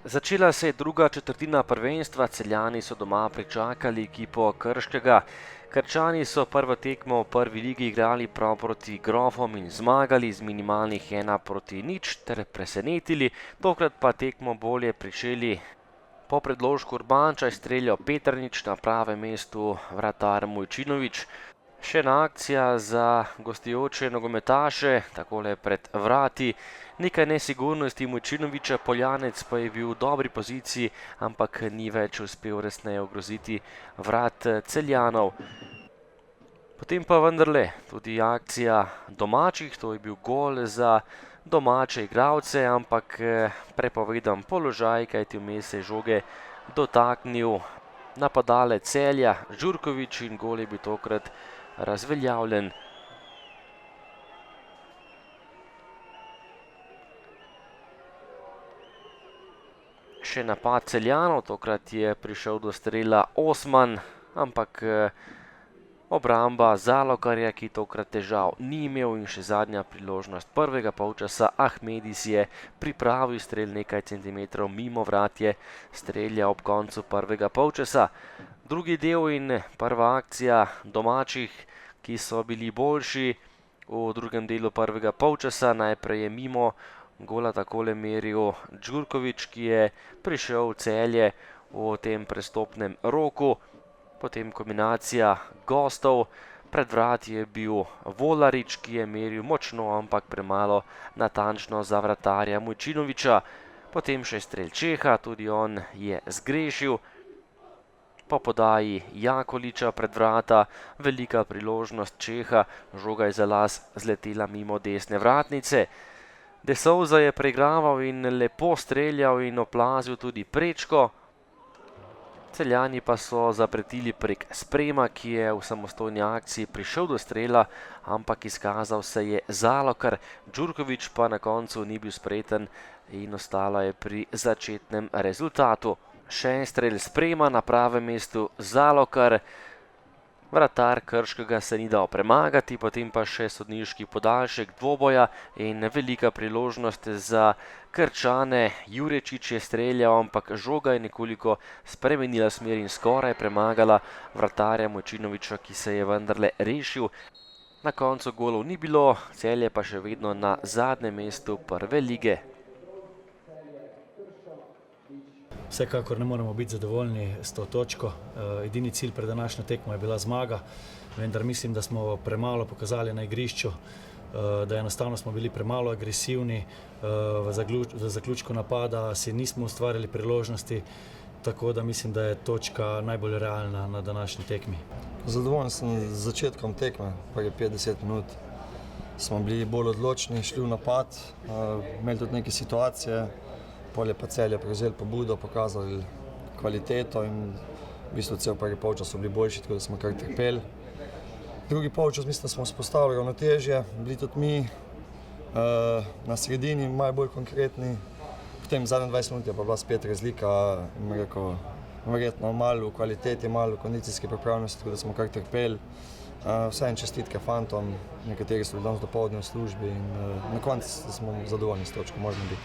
Začela se je druga četrtina prvenstva, Celjani so doma pričakali ekipo Krškega. Krčani so prvo tekmo v prvi ligi igrali prav proti Grofom in zmagali z minimalnih 1-0 ter presenetili, tokrat pa tekmo bolje pričeli. Po predložku Urbanča je streljal Petrnič, na pravem mestu vratar Mujčinović. Še ena akcija za gostujoče nogometaše, takole pred vrati. Nekaj nesigurnosti Mujčinovića, Poljanec pa je bil v dobri poziciji, ampak ni več uspel resneje ogroziti vrat Celjanov. Potem pa vendarle tudi akcija domačih, to je bil gol za domače igralce, ampak prepovedan položaj, kajti vmes se je žoge dotaknil napadalec Celja Žurković in gol je bil tokrat razveljavljen. Še napad Celjanov, tokrat je prišel do strela Osman, ampak obramba Zalokarja, ki tokrat težav ni imel, in še zadnja priložnost prvega polčasa. Ahmedis je pripravil strel nekaj centimetrov mimo vratje, strelja ob koncu prvega polčasa. Drugi del in prva akcija domačih, ki so bili boljši v drugem delu prvega polčasa. Najprej je mimo gola takole meril Žurković, ki je prišel v Celje v tem prestopnem roku. Potem kombinacija gostov, pred vrati je bil Volarič, ki je meril močno, ampak premalo natančno za vratarja Mujčinovića. Potem še strel Čeha, tudi on je zgrešil. Po podaji Jakoliča pred vrata, velika priložnost Čeha, žoga je za las zletela mimo desne vratnice. De Souza je preigraval in lepo streljal in oplazil tudi prečko. Celjani pa so zapretili prek Sprema, ki je v samostojni akciji prišel do strela, ampak izkazal se je Zalokar. Žurković pa na koncu ni bil spreten in ostalo je pri začetnem rezultatu. Še en strel Sprema, na pravem mestu Zalokar. Vratar Krškega se ni dal premagati, potem pa še sodniški podaljšek dvoboja in velika priložnost za Krčane. Jurečič je streljal, ampak žoga je nekoliko spremenila smer in skoraj premagala vratarja Mujčinovića, ki se je vendarle rešil. Na koncu golov ni bilo, Celje pa še vedno na zadnjem mestu prve lige. Vsekakor ne moremo biti zadovoljni s to točko. Edini cilj pred današnjo tekmo je bila zmaga, vendar mislim, da smo premalo pokazali na igrišču, da enostavno smo bili premalo agresivni, v zaključku napada si nismo ustvarjali priložnosti, tako da mislim, da je točka najbolj realna na današnji tekmi. Zadovoljen sem z začetkom tekme, prvih 50 minut smo bili bolj odločni, šli v napad, imeli tudi neke situacije. Polje pa Celje prevzeli pobudo, pokazali kvaliteto in v bistvu cel prvi polčas so bili boljši, tako da smo kar trpeli. Drugi polčas mislim, da smo vzpostavili ravnotežje, bili tudi mi na sredini malo bolj konkretni. Potem zadnje 20 minut je pa bila spet razlika, verjetno malo v kvaliteti, malo v kondicijski pripravljenosti, tako da smo kar trpeli. Vseeno čestitke fantom, nekateri so bili danes dopoldne v službi in na koncu smo zadovoljni s točko, možno biti.